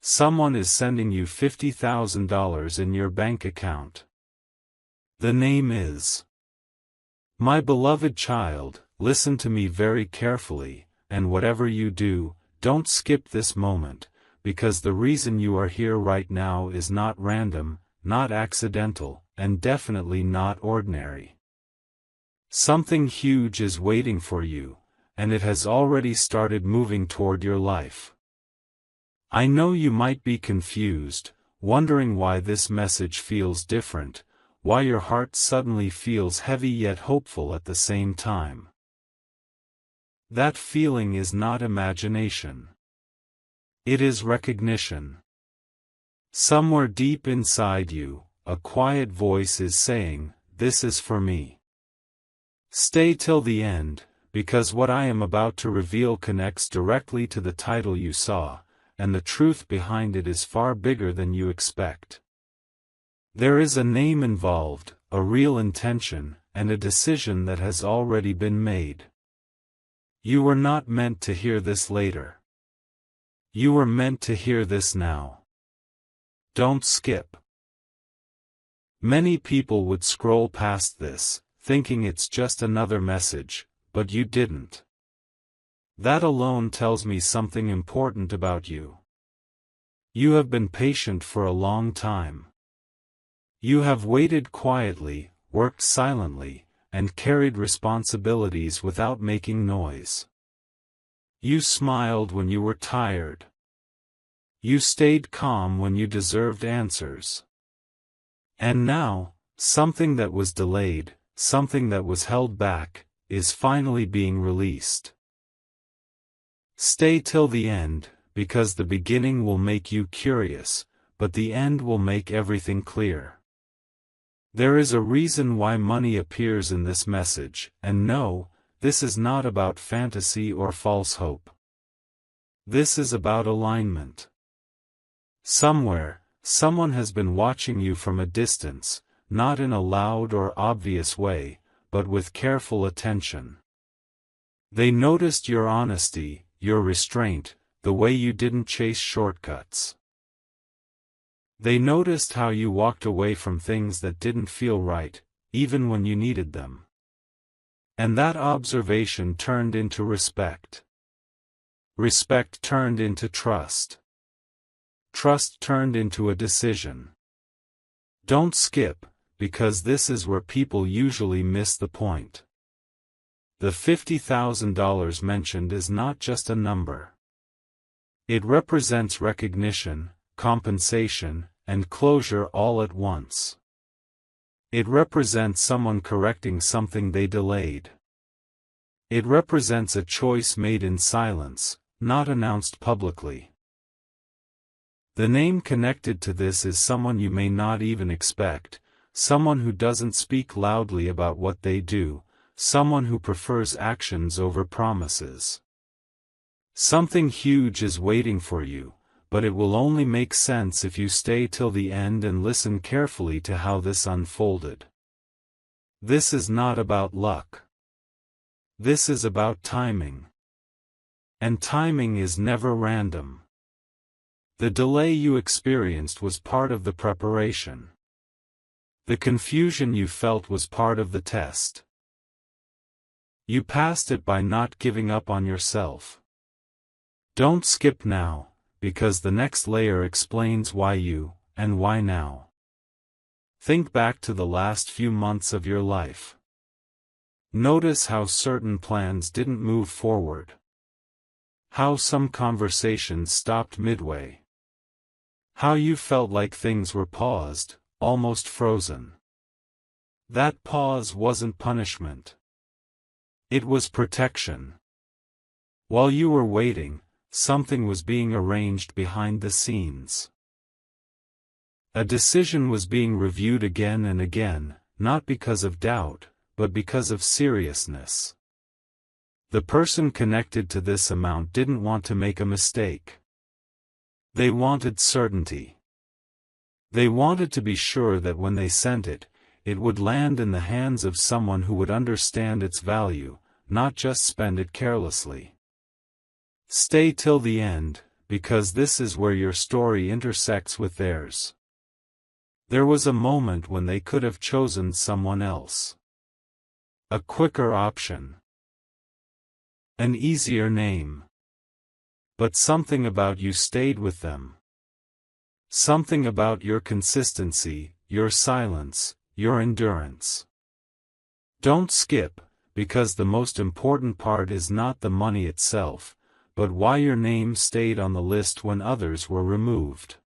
Someone is sending you $50,000 in your bank account. The name is: My beloved child, listen to me very carefully, and whatever you do, don't skip this moment, because the reason you are here right now is not random, not accidental, and definitely not ordinary. Something huge is waiting for you, and it has already started moving toward your life. I know you might be confused, wondering why this message feels different, why your heart suddenly feels heavy yet hopeful at the same time. That feeling is not imagination. It is recognition. Somewhere deep inside you, a quiet voice is saying, "This is for me." Stay till the end, because what I am about to reveal connects directly to the title you saw, and the truth behind it is far bigger than you expect. There is a name involved, a real intention, and a decision that has already been made. You were not meant to hear this later. You were meant to hear this now. Don't skip. Many people would scroll past this, thinking it's just another message, but you didn't. That alone tells me something important about you. You have been patient for a long time. You have waited quietly, worked silently, and carried responsibilities without making noise. You smiled when you were tired. You stayed calm when you deserved answers. And now, something that was delayed, something that was held back, is finally being released. Stay till the end, because the beginning will make you curious, but the end will make everything clear. There is a reason why money appears in this message, and no, this is not about fantasy or false hope. This is about alignment. Somewhere, someone has been watching you from a distance, not in a loud or obvious way, but with careful attention. They noticed your honesty, your restraint, the way you didn't chase shortcuts. They noticed how you walked away from things that didn't feel right, even when you needed them. And that observation turned into respect. Respect turned into trust. Trust turned into a decision. Don't skip, because this is where people usually miss the point. The $50,000 mentioned is not just a number. It represents recognition, compensation, and closure all at once. It represents someone correcting something they delayed. It represents a choice made in silence, not announced publicly. The name connected to this is someone you may not even expect, someone who doesn't speak loudly about what they do, someone who prefers actions over promises. Something huge is waiting for you, but it will only make sense if you stay till the end and listen carefully to how this unfolded. This is not about luck. This is about timing. And timing is never random. The delay you experienced was part of the preparation. The confusion you felt was part of the test. You passed it by not giving up on yourself. Don't skip now, because the next layer explains why you, and why now. Think back to the last few months of your life. Notice how certain plans didn't move forward. How some conversations stopped midway. How you felt like things were paused, almost frozen. That pause wasn't punishment. It was protection. While you were waiting, something was being arranged behind the scenes. A decision was being reviewed again and again, not because of doubt, but because of seriousness. The person connected to this amount didn't want to make a mistake. They wanted certainty. They wanted to be sure that when they sent it, it would land in the hands of someone who would understand its value, not just spend it carelessly. Stay till the end, because this is where your story intersects with theirs. There was a moment when they could have chosen someone else. A quicker option. An easier name. But something about you stayed with them. Something about your consistency, your silence, your endurance. Don't skip, because the most important part is not the money itself, but why your name stayed on the list when others were removed.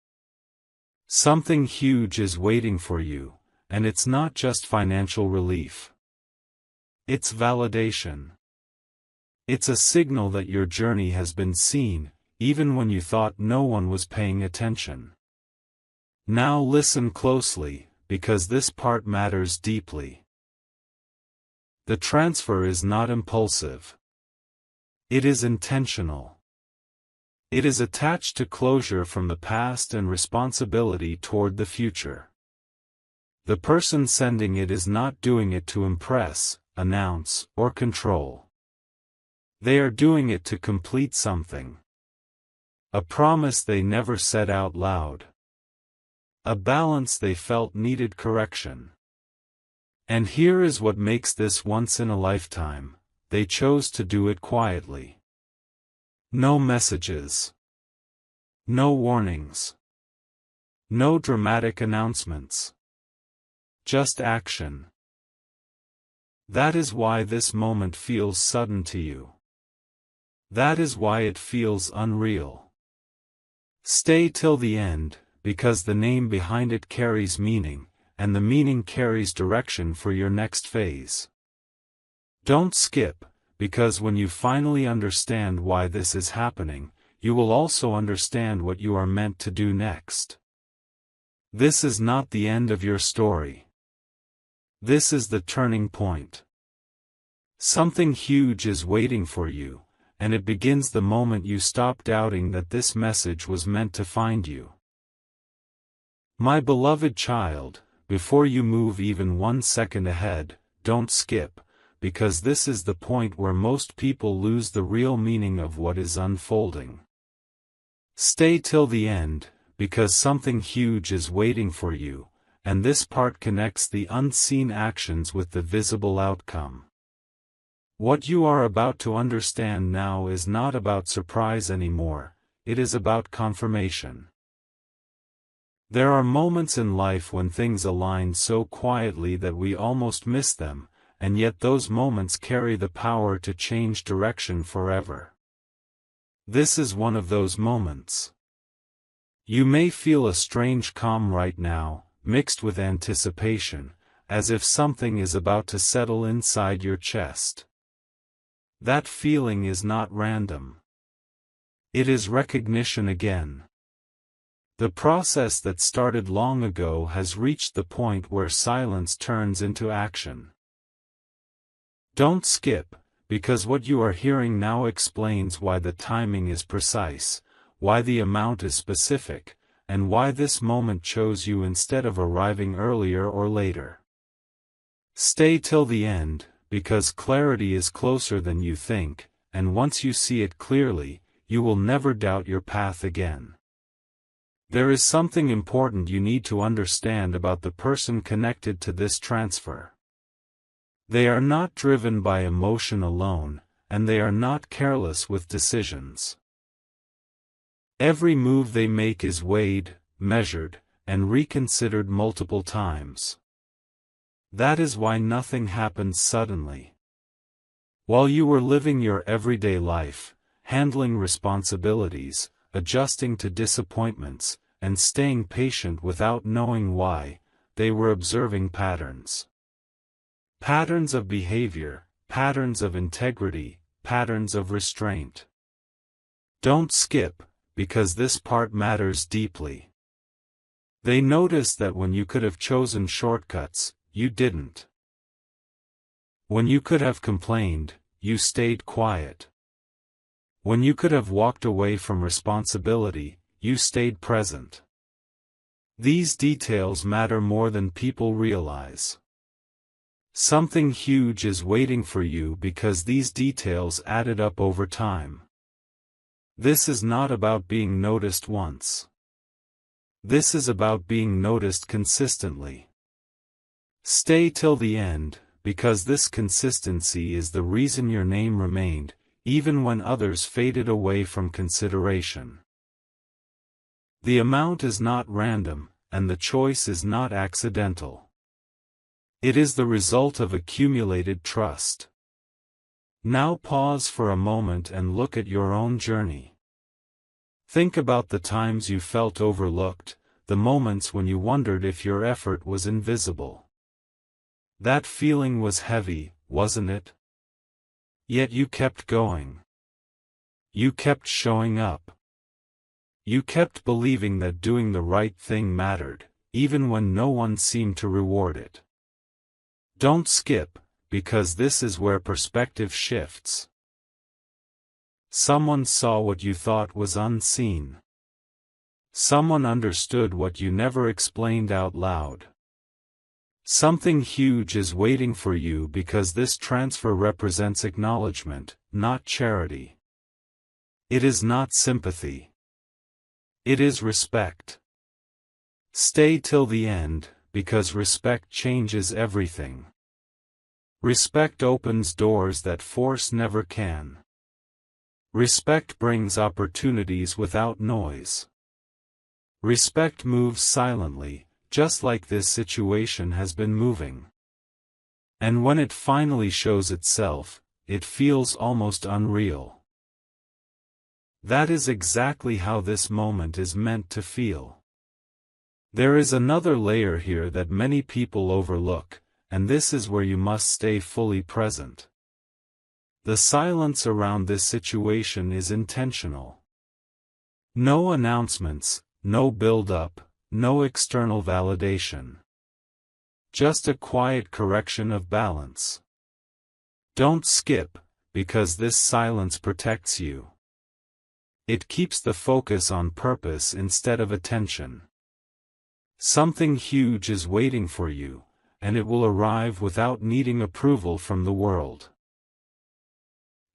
Something huge is waiting for you, and it's not just financial relief. It's validation. It's a signal that your journey has been seen, even when you thought no one was paying attention. Now listen closely, because this part matters deeply. The transfer is not impulsive. It is intentional. It is attached to closure from the past and responsibility toward the future. The person sending it is not doing it to impress, announce, or control. They are doing it to complete something. A promise they never said out loud. A balance they felt needed correction. And here is what makes this once in a lifetime: they chose to do it quietly. No messages. No warnings. No dramatic announcements. Just action. That is why this moment feels sudden to you. That is why it feels unreal. Stay till the end, because the name behind it carries meaning, and the meaning carries direction for your next phase. Don't skip, because when you finally understand why this is happening, you will also understand what you are meant to do next. This is not the end of your story. This is the turning point. Something huge is waiting for you, and it begins the moment you stop doubting that this message was meant to find you. My beloved child, before you move even 1 second ahead, don't skip, because this is the point where most people lose the real meaning of what is unfolding. Stay till the end, because something huge is waiting for you, and this part connects the unseen actions with the visible outcome. What you are about to understand now is not about surprise anymore, it is about confirmation. There are moments in life when things align so quietly that we almost miss them, and yet those moments carry the power to change direction forever. This is one of those moments. You may feel a strange calm right now, mixed with anticipation, as if something is about to settle inside your chest. That feeling is not random. It is recognition again. The process that started long ago has reached the point where silence turns into action. Don't skip, because what you are hearing now explains why the timing is precise, why the amount is specific, and why this moment chose you instead of arriving earlier or later. Stay till the end, because clarity is closer than you think, and once you see it clearly, you will never doubt your path again. There is something important you need to understand about the person connected to this transfer. They are not driven by emotion alone, and they are not careless with decisions. Every move they make is weighed, measured, and reconsidered multiple times. That is why nothing happens suddenly. While you were living your everyday life, handling responsibilities, adjusting to disappointments, and staying patient without knowing why, they were observing patterns. Patterns of behavior, patterns of integrity, patterns of restraint. Don't skip, because this part matters deeply. They noticed that when you could have chosen shortcuts, you didn't. When you could have complained, you stayed quiet. When you could have walked away from responsibility, you stayed present. These details matter more than people realize. Something huge is waiting for you because these details added up over time. This is not about being noticed once. This is about being noticed consistently. Stay till the end, because this consistency is the reason your name remained, even when others faded away from consideration. The amount is not random, and the choice is not accidental. It is the result of accumulated trust. Now pause for a moment and look at your own journey. Think about the times you felt overlooked, the moments when you wondered if your effort was invisible. That feeling was heavy, wasn't it? Yet you kept going. You kept showing up. You kept believing that doing the right thing mattered, even when no one seemed to reward it. Don't skip, because this is where perspective shifts. Someone saw what you thought was unseen. Someone understood what you never explained out loud. Something huge is waiting for you because this transfer represents acknowledgement, not charity. It is not sympathy. It is respect. Stay till the end, because respect changes everything. Respect opens doors that force never can. Respect brings opportunities without noise. Respect moves silently, just like this situation has been moving. And when it finally shows itself, it feels almost unreal. That is exactly how this moment is meant to feel. There is another layer here that many people overlook, and this is where you must stay fully present. The silence around this situation is intentional. No announcements, no build-up, no external validation. Just a quiet correction of balance. Don't skip, because this silence protects you. It keeps the focus on purpose instead of attention. Something huge is waiting for you, and it will arrive without needing approval from the world.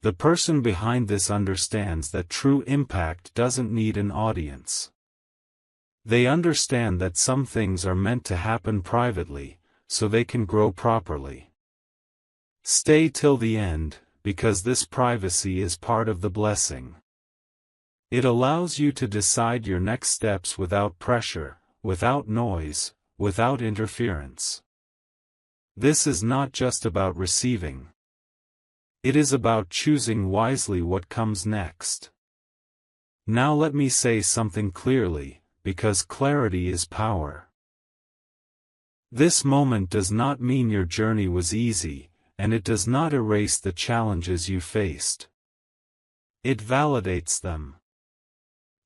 The person behind this understands that true impact doesn't need an audience. They understand that some things are meant to happen privately, so they can grow properly. Stay till the end, because this privacy is part of the blessing. It allows you to decide your next steps without pressure, without noise, without interference. This is not just about receiving. It is about choosing wisely what comes next. Now let me say something clearly, because clarity is power. This moment does not mean your journey was easy, and it does not erase the challenges you faced. It validates them.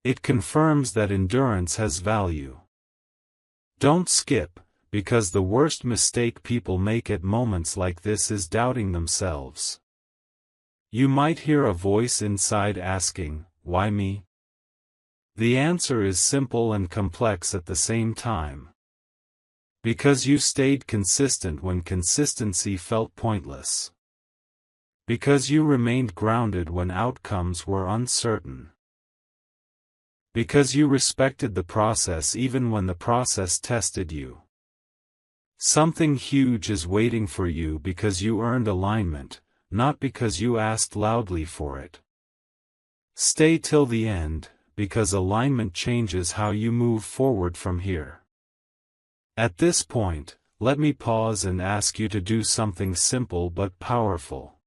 It confirms that endurance has value. Don't skip, because the worst mistake people make at moments like this is doubting themselves. You might hear a voice inside asking, "Why me?" The answer is simple and complex at the same time. Because you stayed consistent when consistency felt pointless. Because you remained grounded when outcomes were uncertain. Because you respected the process even when the process tested you. Something huge is waiting for you because you earned alignment, not because you asked loudly for it. Stay till the end, because alignment changes how you move forward from here. At this point, let me pause and ask you to do something simple but powerful.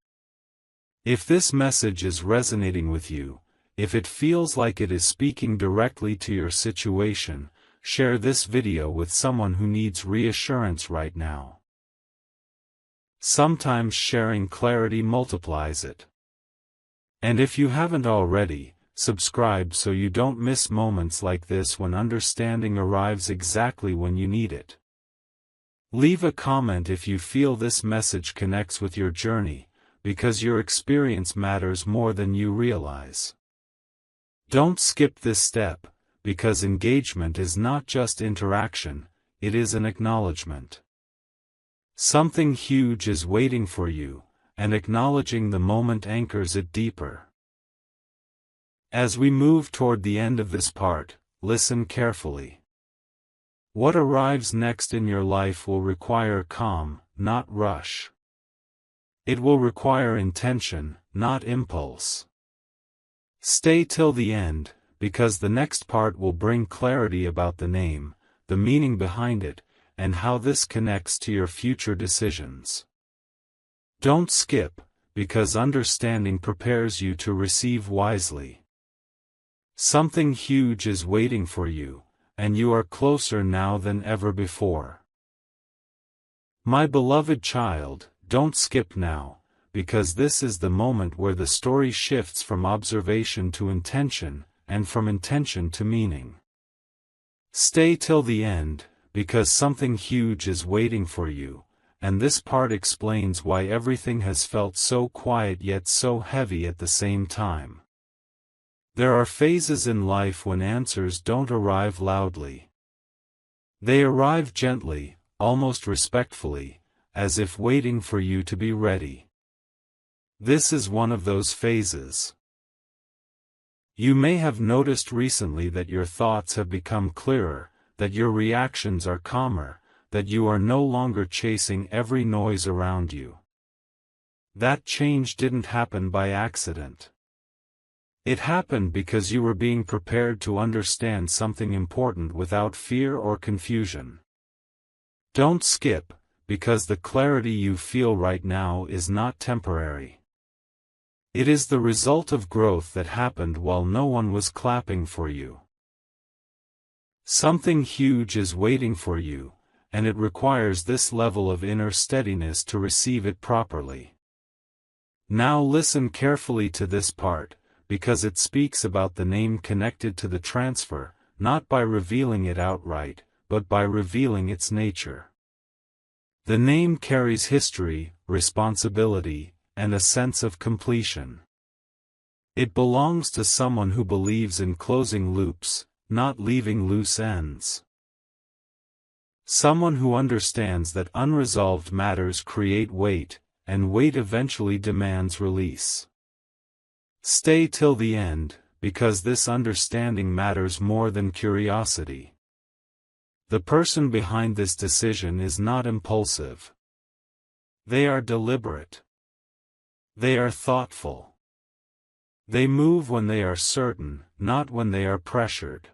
If this message is resonating with you, if it feels like it is speaking directly to your situation, share this video with someone who needs reassurance right now. Sometimes sharing clarity multiplies it. And if you haven't already, subscribe so you don't miss moments like this when understanding arrives exactly when you need it. Leave a comment if you feel this message connects with your journey, because your experience matters more than you realize. Don't skip this step, because engagement is not just interaction, it is an acknowledgement. Something huge is waiting for you, and acknowledging the moment anchors it deeper. As we move toward the end of this part, listen carefully. What arrives next in your life will require calm, not rush. It will require intention, not impulse. Stay till the end, because the next part will bring clarity about the name, the meaning behind it, and how this connects to your future decisions. Don't skip, because understanding prepares you to receive wisely. Something huge is waiting for you, and you are closer now than ever before. My beloved child, don't skip now, because this is the moment where the story shifts from observation to intention, and from intention to meaning. Stay till the end, because something huge is waiting for you, and this part explains why everything has felt so quiet yet so heavy at the same time. There are phases in life when answers don't arrive loudly. They arrive gently, almost respectfully, as if waiting for you to be ready. This is one of those phases. You may have noticed recently that your thoughts have become clearer, that your reactions are calmer, that you are no longer chasing every noise around you. That change didn't happen by accident. It happened because you were being prepared to understand something important without fear or confusion. Don't skip, because the clarity you feel right now is not temporary. It is the result of growth that happened while no one was clapping for you. Something huge is waiting for you, and it requires this level of inner steadiness to receive it properly. Now listen carefully to this part, because it speaks about the name connected to the transfer, not by revealing it outright, but by revealing its nature. The name carries history, responsibility, and a sense of completion. It belongs to someone who believes in closing loops, not leaving loose ends. Someone who understands that unresolved matters create weight, and weight eventually demands release. Stay till the end, because this understanding matters more than curiosity. The person behind this decision is not impulsive. They are deliberate. They are thoughtful. They move when they are certain, not when they are pressured.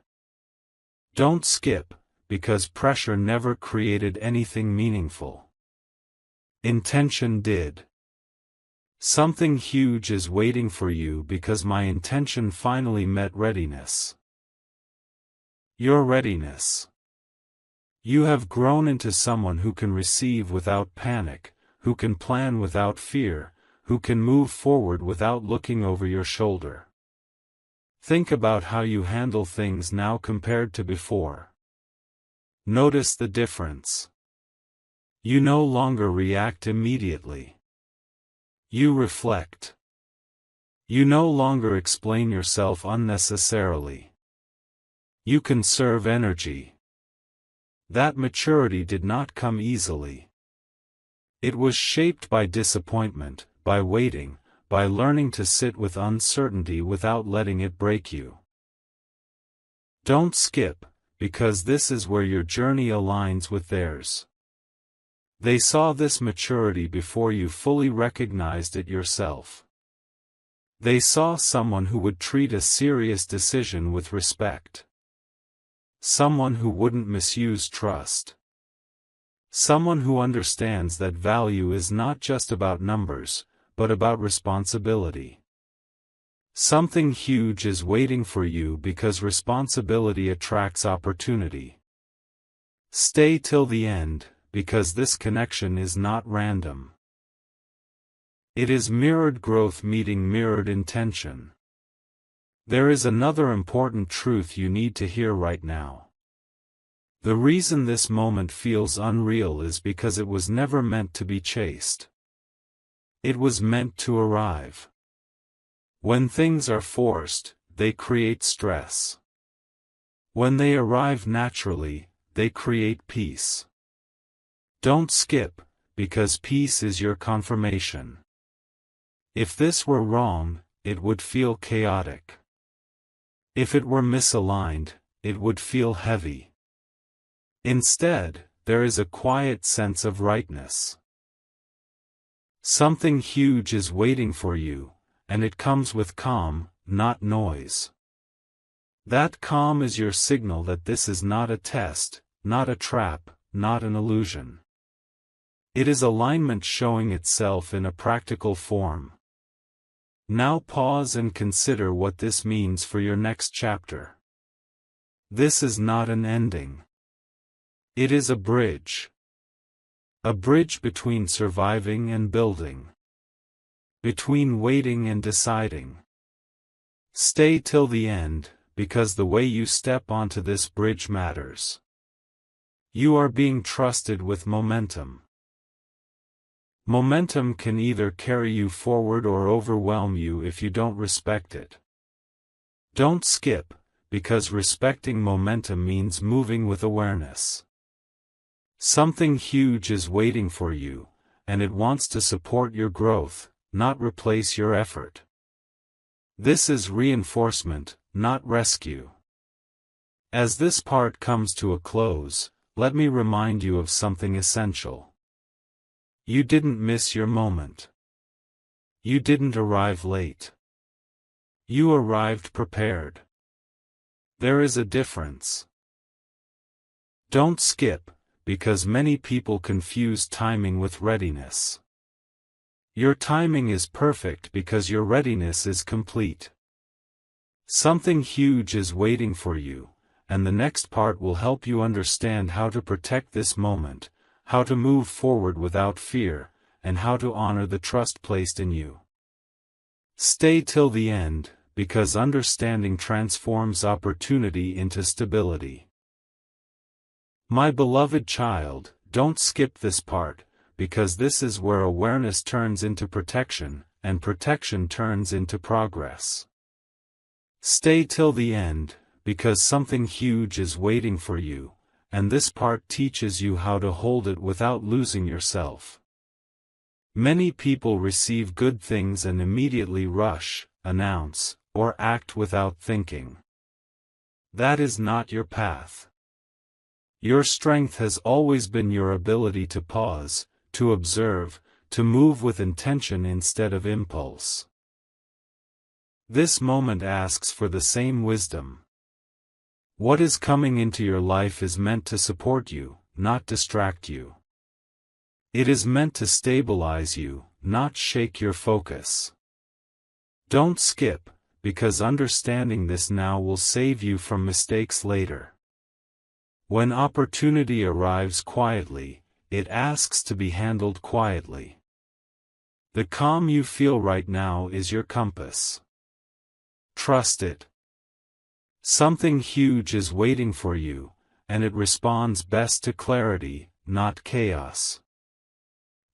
Don't skip, because pressure never created anything meaningful. Intention did. Something huge is waiting for you because my intention finally met readiness. Your readiness. You have grown into someone who can receive without panic, who can plan without fear, who can move forward without looking over your shoulder. Think about how you handle things now compared to before. Notice the difference. You no longer react immediately. You reflect. You no longer explain yourself unnecessarily. You conserve energy. That maturity did not come easily. It was shaped by disappointment, by waiting, by learning to sit with uncertainty without letting it break you. Don't skip, because this is where your journey aligns with theirs. They saw this maturity before you fully recognized it yourself. They saw someone who would treat a serious decision with respect. Someone who wouldn't misuse trust. Someone who understands that value is not just about numbers, but about responsibility. Something huge is waiting for you because responsibility attracts opportunity. Stay till the end, because this connection is not random. It is mirrored growth meeting mirrored intention. There is another important truth you need to hear right now. The reason this moment feels unreal is because it was never meant to be chased. It was meant to arrive. When things are forced, they create stress. When they arrive naturally, they create peace. Don't skip, because peace is your confirmation. If this were wrong, it would feel chaotic. If it were misaligned, it would feel heavy. Instead, there is a quiet sense of rightness. Something huge is waiting for you, and it comes with calm, not noise. That calm is your signal that this is not a test, not a trap, not an illusion. It is alignment showing itself in a practical form. Now pause and consider what this means for your next chapter. This is not an ending. It is a bridge. A bridge between surviving and building. Between waiting and deciding. Stay till the end, because the way you step onto this bridge matters. You are being trusted with momentum. Momentum can either carry you forward or overwhelm you if you don't respect it. Don't skip, because respecting momentum means moving with awareness. Something huge is waiting for you, and it wants to support your growth, not replace your effort. This is reinforcement, not rescue. As this part comes to a close, let me remind you of something essential. You didn't miss your moment. You didn't arrive late. You arrived prepared. There is a difference. Don't skip, because many people confuse timing with readiness. Your timing is perfect because your readiness is complete. Something huge is waiting for you, and the next part will help you understand how to protect this moment, how to move forward without fear, and how to honor the trust placed in you. Stay till the end, because understanding transforms opportunity into stability. My beloved child, don't skip this part, because this is where awareness turns into protection, and protection turns into progress. Stay till the end, because something huge is waiting for you, and this part teaches you how to hold it without losing yourself. Many people receive good things and immediately rush, announce, or act without thinking. That is not your path. Your strength has always been your ability to pause, to observe, to move with intention instead of impulse. This moment asks for the same wisdom. What is coming into your life is meant to support you, not distract you. It is meant to stabilize you, not shake your focus. Don't skip, because understanding this now will save you from mistakes later. When opportunity arrives quietly, it asks to be handled quietly. The calm you feel right now is your compass. Trust it. Something huge is waiting for you, and it responds best to clarity, not chaos.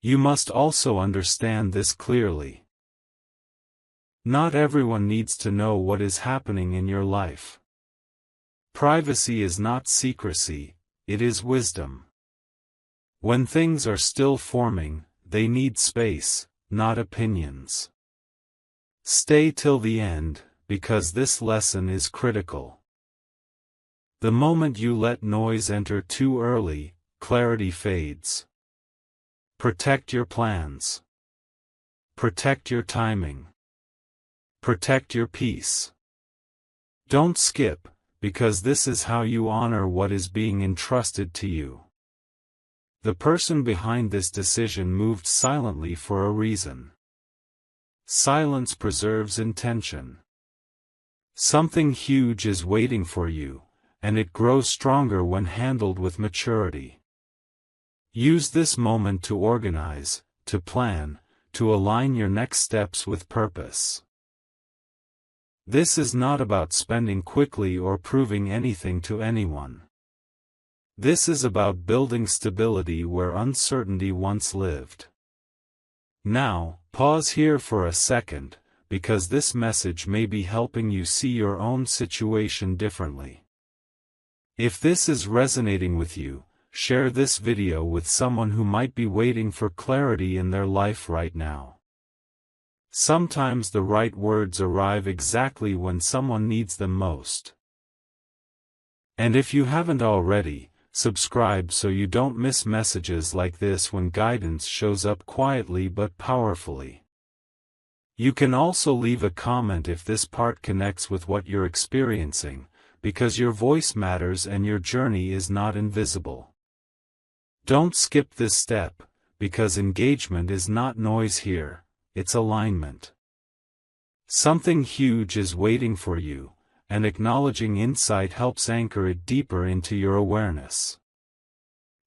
You must also understand this clearly. Not everyone needs to know what is happening in your life. Privacy is not secrecy, it is wisdom. When things are still forming, they need space, not opinions. Stay till the end, because this lesson is critical. The moment you let noise enter too early, clarity fades. Protect your plans. Protect your timing. Protect your peace. Don't skip, because this is how you honor what is being entrusted to you. The person behind this decision moved silently for a reason. Silence preserves intention. Something huge is waiting for you, and it grows stronger when handled with maturity. Use this moment to organize, to plan, to align your next steps with purpose. This is not about spending quickly or proving anything to anyone. This is about building stability where uncertainty once lived. Now, pause here for a second, because this message may be helping you see your own situation differently. If this is resonating with you, share this video with someone who might be waiting for clarity in their life right now. Sometimes the right words arrive exactly when someone needs them most. And if you haven't already, subscribe so you don't miss messages like this when guidance shows up quietly but powerfully. You can also leave a comment if this part connects with what you're experiencing, because your voice matters and your journey is not invisible. Don't skip this step, because engagement is not noise here, it's alignment. Something huge is waiting for you, and acknowledging insight helps anchor it deeper into your awareness.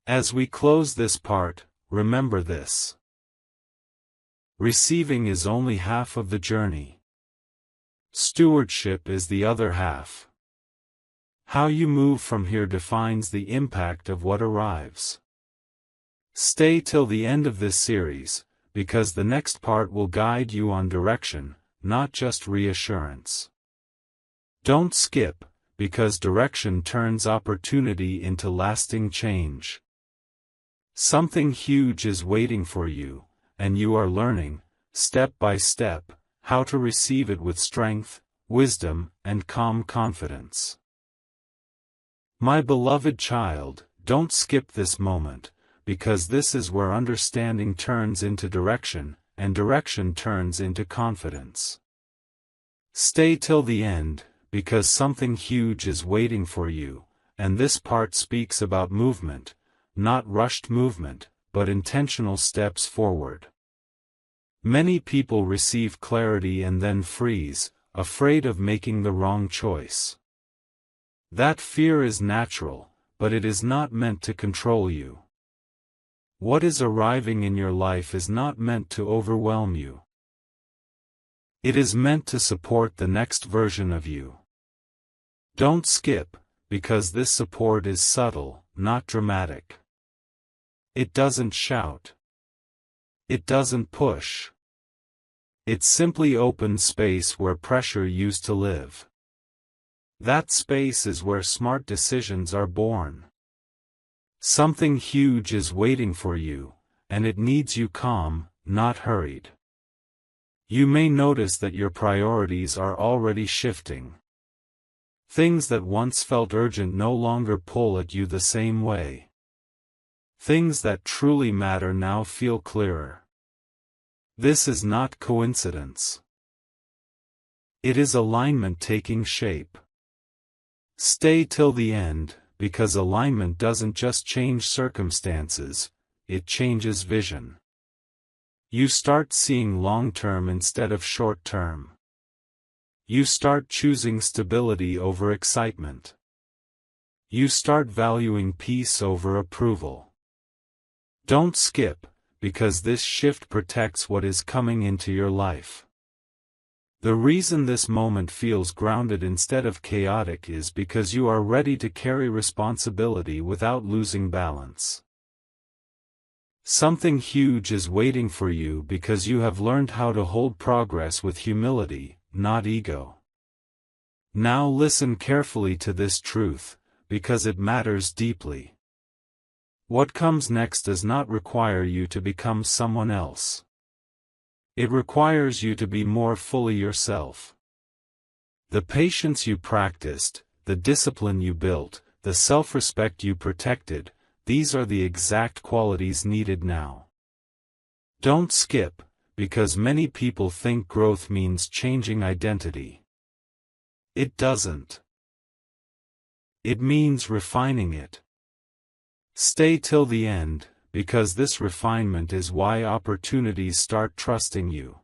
As we close this part, remember this. Receiving is only half of the journey. Stewardship is the other half. How you move from here defines the impact of what arrives. Stay till the end of this series, because the next part will guide you on direction, not just reassurance. Don't skip, because direction turns opportunity into lasting change. Something huge is waiting for you, and you are learning, step by step, how to receive it with strength, wisdom, and calm confidence. My beloved child, don't skip this moment, because this is where understanding turns into direction, and direction turns into confidence. Stay till the end, because something huge is waiting for you, and this part speaks about movement, not rushed movement, but intentional steps forward. Many people receive clarity and then freeze, afraid of making the wrong choice. That fear is natural, but it is not meant to control you. What is arriving in your life is not meant to overwhelm you. It is meant to support the next version of you. Don't skip, because this support is subtle, not dramatic. It doesn't shout. It doesn't push. It simply opens space where pressure used to live. That space is where smart decisions are born. Something huge is waiting for you, and it needs you calm, not hurried. You may notice that your priorities are already shifting. Things that once felt urgent no longer pull at you the same way. Things that truly matter now feel clearer. This is not coincidence. It is alignment taking shape. Stay till the end, because alignment doesn't just change circumstances, it changes vision. You start seeing long-term instead of short-term. You start choosing stability over excitement. You start valuing peace over approval. Don't skip, because this shift protects what is coming into your life. The reason this moment feels grounded instead of chaotic is because you are ready to carry responsibility without losing balance. Something huge is waiting for you because you have learned how to hold progress with humility, not ego. Now listen carefully to this truth, because it matters deeply. What comes next does not require you to become someone else. It requires you to be more fully yourself. The patience you practiced, the discipline you built, the self-respect you protected, these are the exact qualities needed now. Don't skip, because many people think growth means changing identity. It doesn't. It means refining it. Stay till the end, because this refinement is why opportunities start trusting you.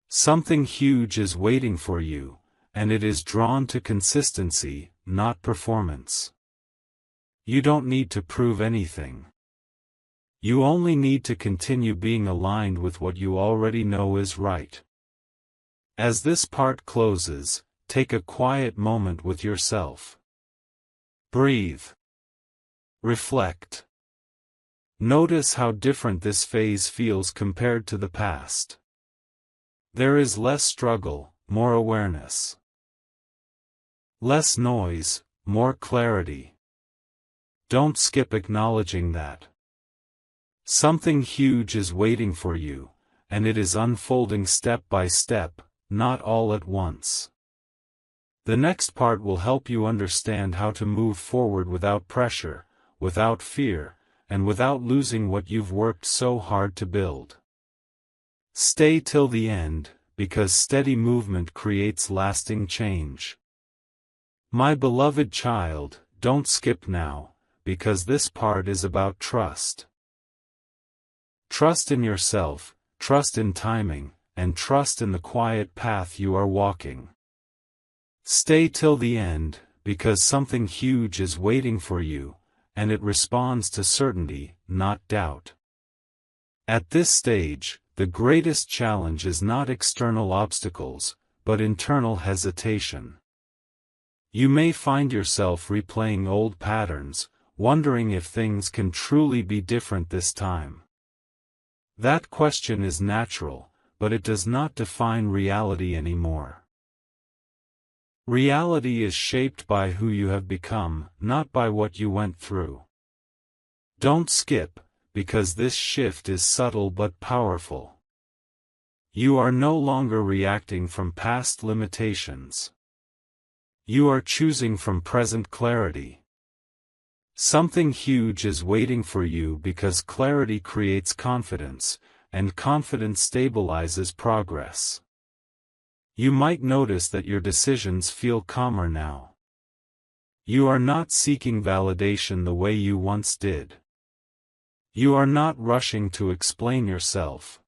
Something huge is waiting for you, and it is drawn to consistency, not performance. You don't need to prove anything. You only need to continue being aligned with what you already know is right. As this part closes, take a quiet moment with yourself. Breathe. Reflect. Notice how different this phase feels compared to the past. There is less struggle, more awareness. Less noise, more clarity. Don't skip acknowledging that. Something huge is waiting for you, and it is unfolding step by step, not all at once. The next part will help you understand how to move forward without pressure, without fear, and without losing what you've worked so hard to build. Stay till the end, because steady movement creates lasting change. My beloved child, don't skip now, because this part is about trust. Trust in yourself, trust in timing, and trust in the quiet path you are walking. Stay till the end, because something huge is waiting for you, and it responds to certainty, not doubt. At this stage, the greatest challenge is not external obstacles, but internal hesitation. You may find yourself replaying old patterns, wondering if things can truly be different this time. That question is natural, but it does not define reality anymore. Reality is shaped by who you have become, not by what you went through. Don't skip, because this shift is subtle but powerful. You are no longer reacting from past limitations. You are choosing from present clarity. Something huge is waiting for you because clarity creates confidence, and confidence stabilizes progress. You might notice that your decisions feel calmer now. You are not seeking validation the way you once did. You are not rushing to explain yourself.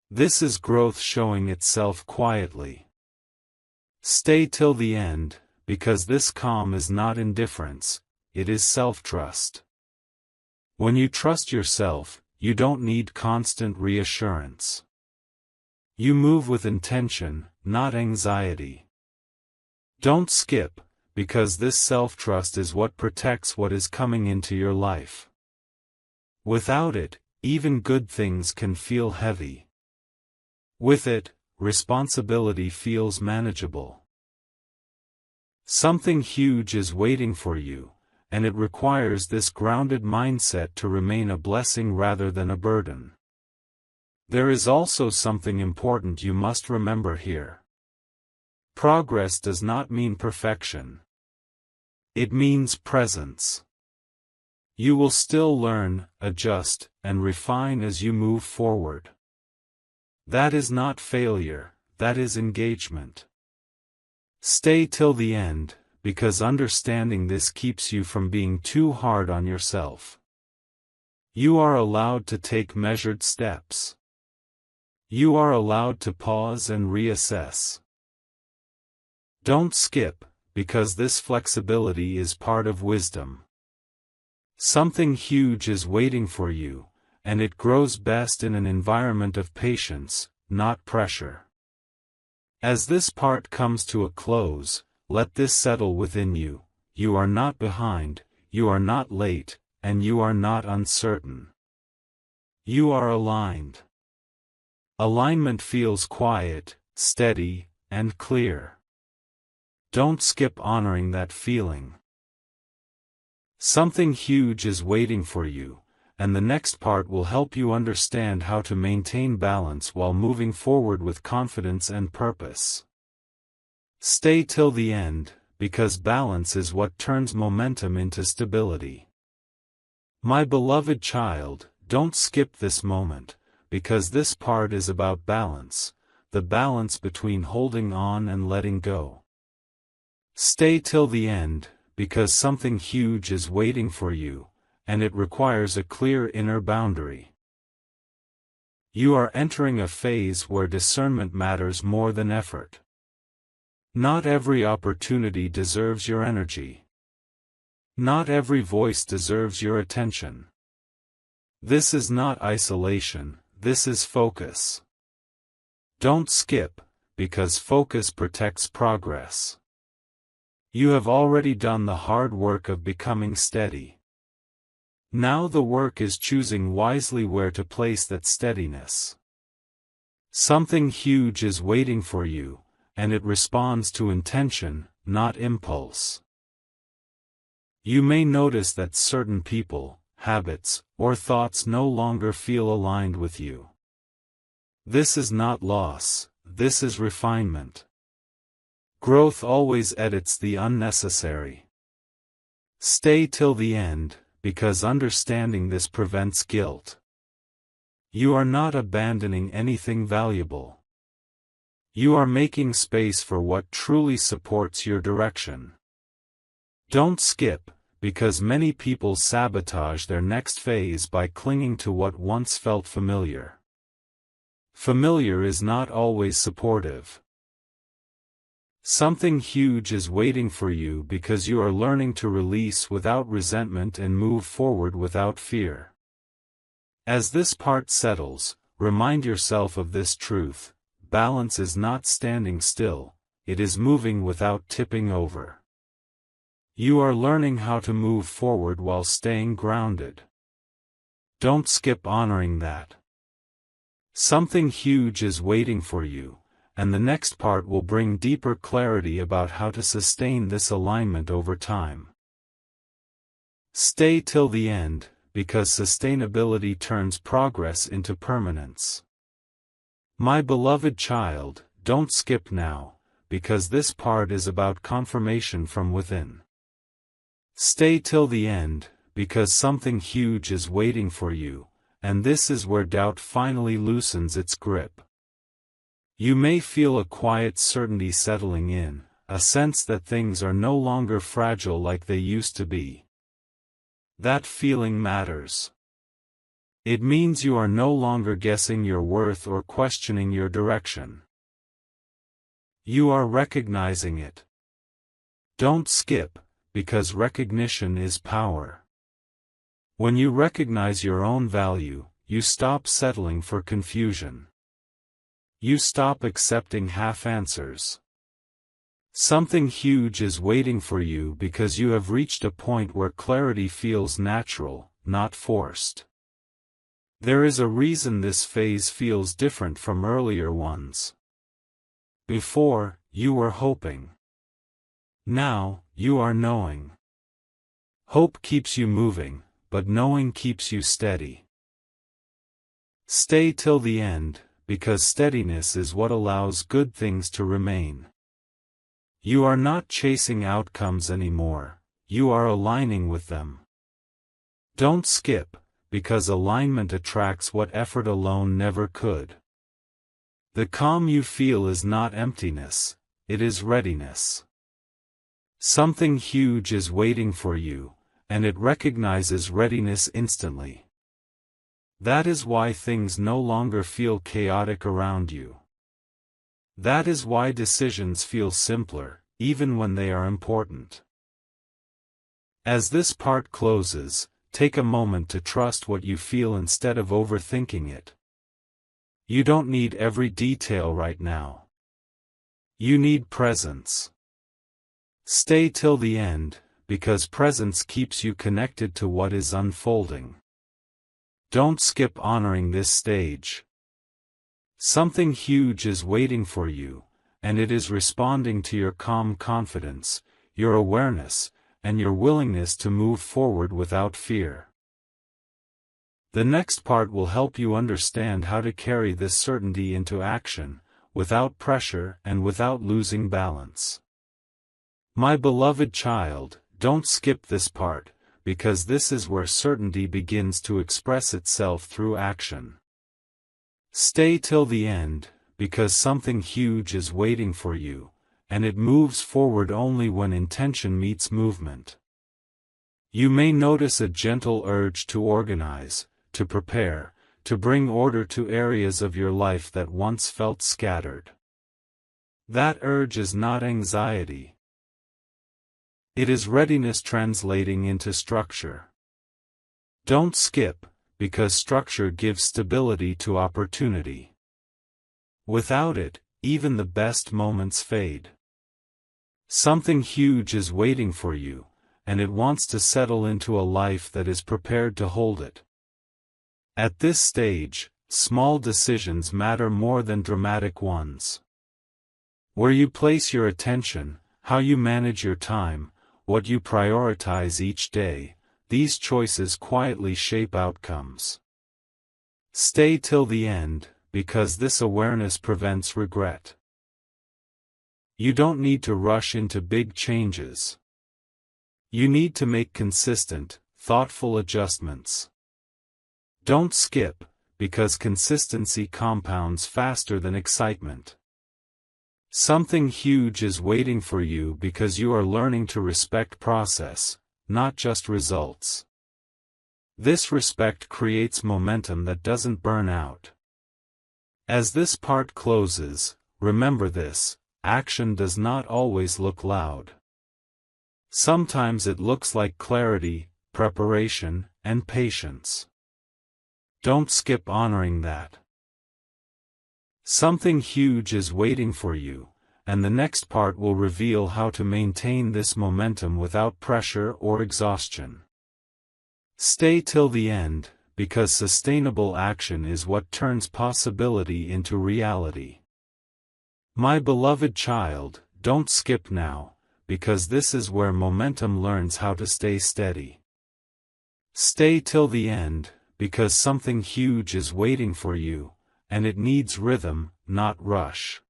This is growth showing itself quietly. Stay till the end, because this calm is not indifference, it is self-trust. When you trust yourself, you don't need constant reassurance. You move with intention, not anxiety. Don't skip, because this self-trust is what protects what is coming into your life. Without it, even good things can feel heavy. With it, responsibility feels manageable. Something huge is waiting for you, and it requires this grounded mindset to remain a blessing rather than a burden. There is also something important you must remember here. Progress does not mean perfection. It means presence. You will still learn, adjust, and refine as you move forward. That is not failure, that is engagement. Stay till the end, because understanding this keeps you from being too hard on yourself. You are allowed to take measured steps. You are allowed to pause and reassess. Don't skip, because this flexibility is part of wisdom. Something huge is waiting for you, and it grows best in an environment of patience, not pressure. As this part comes to a close, let this settle within you. You are not behind, you are not late, and you are not uncertain. You are aligned. Alignment feels quiet, steady, and clear. Don't skip honoring that feeling. Something huge is waiting for you, and the next part will help you understand how to maintain balance while moving forward with confidence and purpose. Stay till the end, because balance is what turns momentum into stability. My beloved child, don't skip this moment, because this part is about balance, the balance between holding on and letting go. Stay till the end, because something huge is waiting for you, and it requires a clear inner boundary. You are entering a phase where discernment matters more than effort. Not every opportunity deserves your energy. Not every voice deserves your attention. This is not isolation, this is focus. Don't skip, because focus protects progress. You have already done the hard work of becoming steady. Now the work is choosing wisely where to place that steadiness. Something huge is waiting for you, and it responds to intention, not impulse. You may notice that certain people, habits, or thoughts no longer feel aligned with you. This is not loss, this is refinement. Growth always edits the unnecessary. Stay till the end, because understanding this prevents guilt. You are not abandoning anything valuable. You are making space for what truly supports your direction. Don't skip, because many people sabotage their next phase by clinging to what once felt familiar. Familiar is not always supportive. Something huge is waiting for you because you are learning to release without resentment and move forward without fear. As this part settles, remind yourself of this truth: balance is not standing still, it is moving without tipping over. You are learning how to move forward while staying grounded. Don't skip honoring that. Something huge is waiting for you, and the next part will bring deeper clarity about how to sustain this alignment over time. Stay till the end, because sustainability turns progress into permanence. My beloved child, don't skip now, because this part is about confirmation from within. Stay till the end, because something huge is waiting for you, and this is where doubt finally loosens its grip. You may feel a quiet certainty settling in, a sense that things are no longer fragile like they used to be. That feeling matters. It means you are no longer guessing your worth or questioning your direction. You are recognizing it. Don't skip, because recognition is power. When you recognize your own value, you stop settling for confusion. You stop accepting half answers. Something huge is waiting for you because you have reached a point where clarity feels natural, not forced. There is a reason this phase feels different from earlier ones. Before, you were hoping. Now, you are knowing. Hope keeps you moving, but knowing keeps you steady. Stay till the end, because steadiness is what allows good things to remain. You are not chasing outcomes anymore, you are aligning with them. Don't skip, because alignment attracts what effort alone never could. The calm you feel is not emptiness, it is readiness. Something huge is waiting for you, and it recognizes readiness instantly. That is why things no longer feel chaotic around you. That is why decisions feel simpler, even when they are important. As this part closes, take a moment to trust what you feel instead of overthinking it. You don't need every detail right now. You need presence. Stay till the end, because presence keeps you connected to what is unfolding. Don't skip honoring this stage. Something huge is waiting for you, and it is responding to your calm confidence, your awareness, and your willingness to move forward without fear. The next part will help you understand how to carry this certainty into action, without pressure and without losing balance. My beloved child, don't skip this part, because this is where certainty begins to express itself through action. Stay till the end, because something huge is waiting for you, and it moves forward only when intention meets movement. You may notice a gentle urge to organize, to prepare, to bring order to areas of your life that once felt scattered. That urge is not anxiety. It is readiness translating into structure. Don't skip, because structure gives stability to opportunity. Without it, even the best moments fade. Something huge is waiting for you, and it wants to settle into a life that is prepared to hold it. At this stage, small decisions matter more than dramatic ones. Where you place your attention, how you manage your time, what you prioritize each day, these choices quietly shape outcomes. Stay till the end, because this awareness prevents regret. You don't need to rush into big changes. You need to make consistent, thoughtful adjustments. Don't skip, because consistency compounds faster than excitement. Something huge is waiting for you because you are learning to respect process, not just results. This respect creates momentum that doesn't burn out. As this part closes, remember this: action does not always look loud. Sometimes it looks like clarity, preparation, and patience. Don't skip honoring that. Something huge is waiting for you, and the next part will reveal how to maintain this momentum without pressure or exhaustion. Stay till the end, because sustainable action is what turns possibility into reality. My beloved child, don't skip now, because this is where momentum learns how to stay steady. Stay till the end, because something huge is waiting for you, and it needs rhythm, not rush.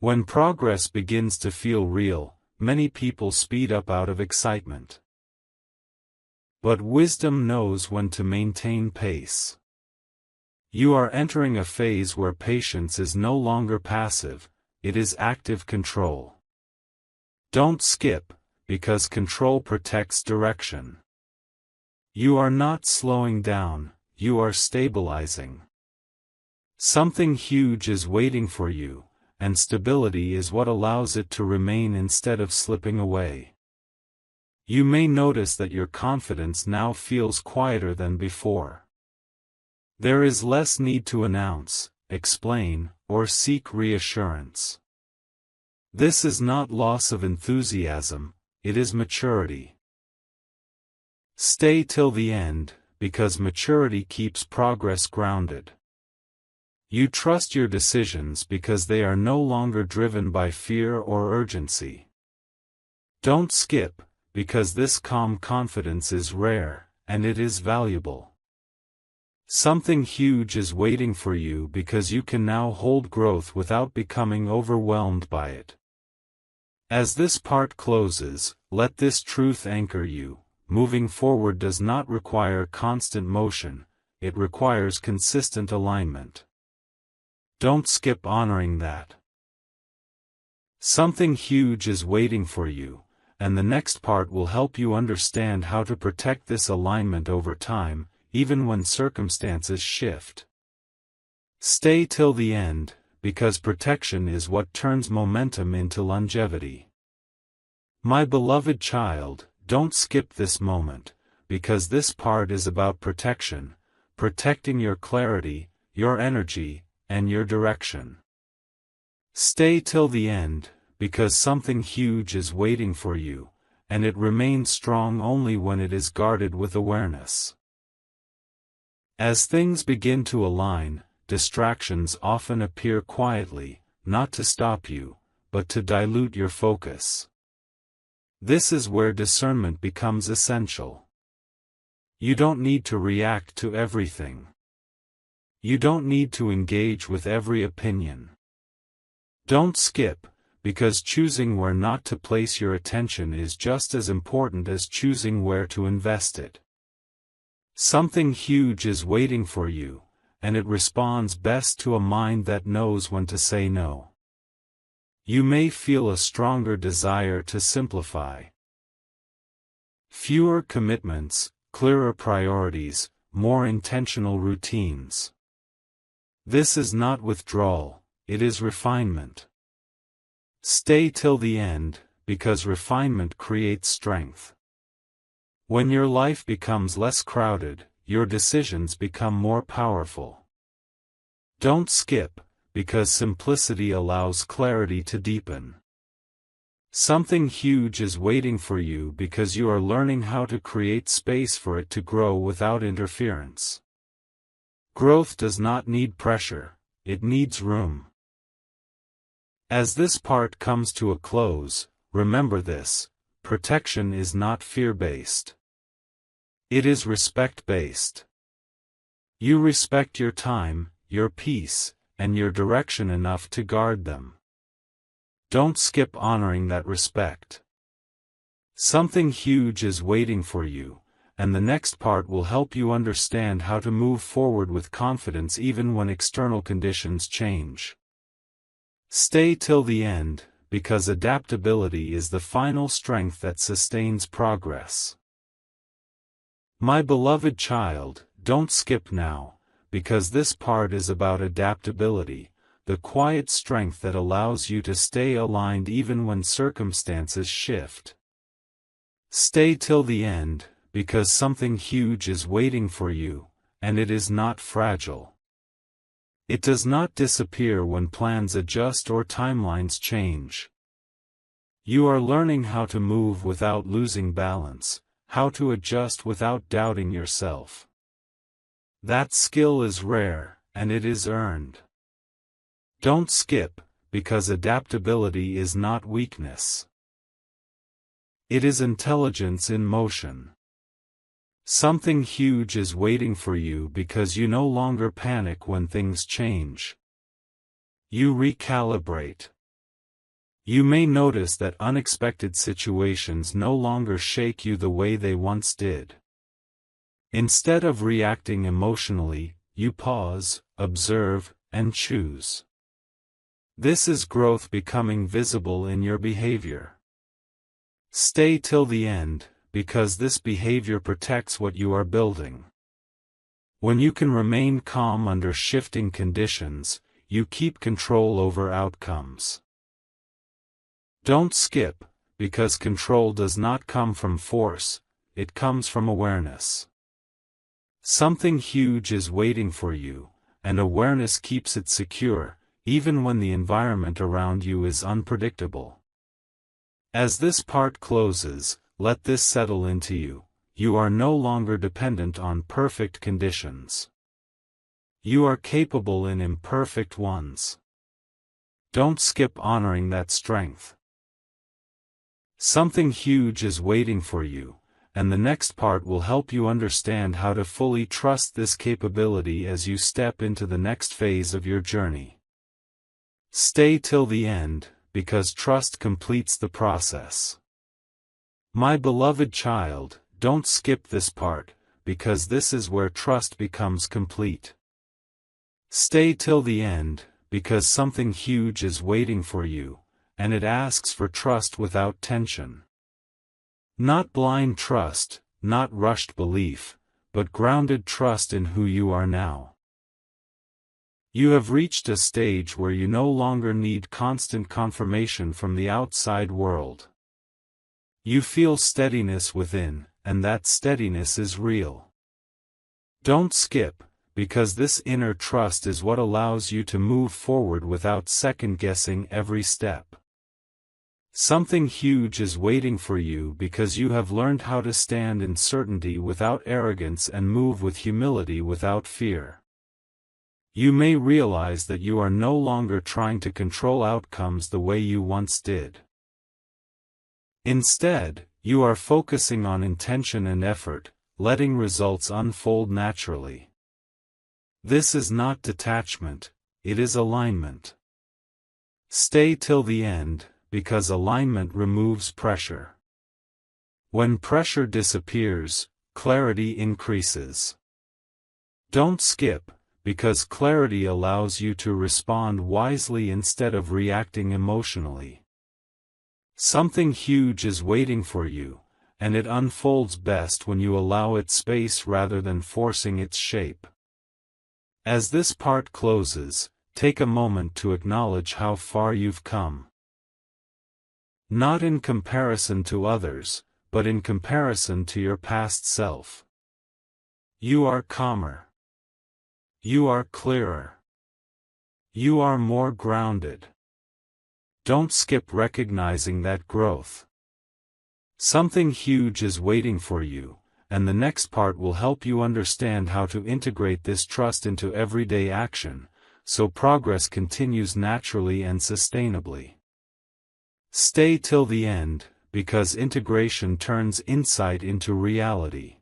When progress begins to feel real, many people speed up out of excitement. But wisdom knows when to maintain pace. You are entering a phase where patience is no longer passive, it is active control. Don't skip, because control protects direction. You are not slowing down, you are stabilizing. Something huge is waiting for you, and stability is what allows it to remain instead of slipping away. You may notice that your confidence now feels quieter than before. There is less need to announce, explain, or seek reassurance. This is not loss of enthusiasm, it is maturity. Stay till the end, because maturity keeps progress grounded. You trust your decisions because they are no longer driven by fear or urgency. Don't skip, because this calm confidence is rare, and it is valuable. Something huge is waiting for you because you can now hold growth without becoming overwhelmed by it. As this part closes, let this truth anchor you: moving forward does not require constant motion, it requires consistent alignment. Don't skip honoring that. Something huge is waiting for you, and the next part will help you understand how to protect this alignment over time, even when circumstances shift. Stay till the end, because protection is what turns momentum into longevity. My beloved child, don't skip this moment, because this part is about protection, protecting your clarity, your energy, and your direction. Stay till the end, because something huge is waiting for you, and it remains strong only when it is guarded with awareness. As things begin to align, distractions often appear quietly, not to stop you, but to dilute your focus. This is where discernment becomes essential. You don't need to react to everything. You don't need to engage with every opinion. Don't skip, because choosing where not to place your attention is just as important as choosing where to invest it. Something huge is waiting for you, and it responds best to a mind that knows when to say no. You may feel a stronger desire to simplify. Fewer commitments, clearer priorities, more intentional routines. This is not withdrawal, it is refinement. Stay till the end, because refinement creates strength. When your life becomes less crowded, your decisions become more powerful. Don't skip, because simplicity allows clarity to deepen. Something huge is waiting for you because you are learning how to create space for it to grow without interference. Growth does not need pressure, it needs room. As this part comes to a close, remember this: protection is not fear-based. It is respect-based. You respect your time, your peace, and your direction enough to guard them. Don't skip honoring that respect. Something huge is waiting for you, and the next part will help you understand how to move forward with confidence even when external conditions change. Stay till the end, because adaptability is the final strength that sustains progress. My beloved child, don't skip now, because this part is about adaptability, the quiet strength that allows you to stay aligned even when circumstances shift. Stay till the end, because something huge is waiting for you, and it is not fragile. It does not disappear when plans adjust or timelines change. You are learning how to move without losing balance, how to adjust without doubting yourself. That skill is rare, and it is earned. Don't skip, because adaptability is not weakness. It is intelligence in motion. Something huge is waiting for you because you no longer panic when things change. You recalibrate. You may notice that unexpected situations no longer shake you the way they once did. Instead of reacting emotionally, you pause, observe, and choose. This is growth becoming visible in your behavior. Stay till the end, because this behavior protects what you are building. When you can remain calm under shifting conditions, you keep control over outcomes. Don't skip, because control does not come from force, it comes from awareness. Something huge is waiting for you, and awareness keeps it secure, even when the environment around you is unpredictable. As this part closes, let this settle into you. You are no longer dependent on perfect conditions. You are capable in imperfect ones. Don't skip honoring that strength. Something huge is waiting for you, and the next part will help you understand how to fully trust this capability as you step into the next phase of your journey. Stay till the end, because trust completes the process. My beloved child, don't skip this part, because this is where trust becomes complete. Stay till the end, because something huge is waiting for you, and it asks for trust without tension. Not blind trust, not rushed belief, but grounded trust in who you are now. You have reached a stage where you no longer need constant confirmation from the outside world. You feel steadiness within, and that steadiness is real. Don't skip, because this inner trust is what allows you to move forward without second-guessing every step. Something huge is waiting for you because you have learned how to stand in certainty without arrogance and move with humility without fear. You may realize that you are no longer trying to control outcomes the way you once did. Instead, you are focusing on intention and effort, letting results unfold naturally. This is not detachment, it is alignment. Stay till the end, because alignment removes pressure. When pressure disappears, clarity increases. Don't skip, because clarity allows you to respond wisely instead of reacting emotionally. Something huge is waiting for you, and it unfolds best when you allow it space rather than forcing its shape. As this part closes, take a moment to acknowledge how far you've come. Not in comparison to others, but in comparison to your past self. You are calmer. You are clearer. You are more grounded. Don't skip recognizing that growth. Something huge is waiting for you, and the next part will help you understand how to integrate this trust into everyday action, so progress continues naturally and sustainably. Stay till the end, because integration turns insight into reality.